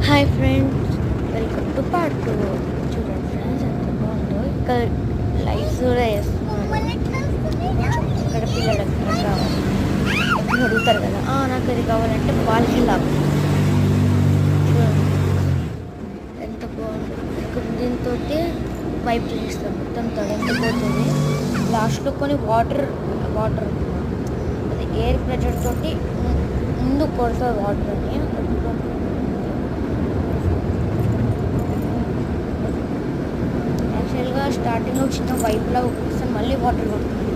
Hi friends, welcome to part two. చూడండి friends, ఎంత బాగుందో. ఇక్కడ లైట్స్ కూడా వేస్తున్నాను. కొంచెం ఇక్కడ పిల్లలకి ఇక్కడ కావాలి ఎప్పుడు అడుగుతారు కదా, నాకు అది కావాలంటే వాళ్ళకి లాభం. చూడండి ఎంత బాగుంది. ఇక్కడ దీంతో వైప్ చేస్తాం, మొత్తం తడెండిపోతుంది. లాస్ట్లో కొన్ని వాటర్ వాటర్ అది ఎయిర్ ప్రెషర్ తోటి ముందు కొడుతుంది వాటర్ అని. యాక్చువల్గా స్టార్టింగ్లో చిన్న వైపులా ఉపయోగిస్తాను, మళ్ళీ వాటర్ కొడుతుంది.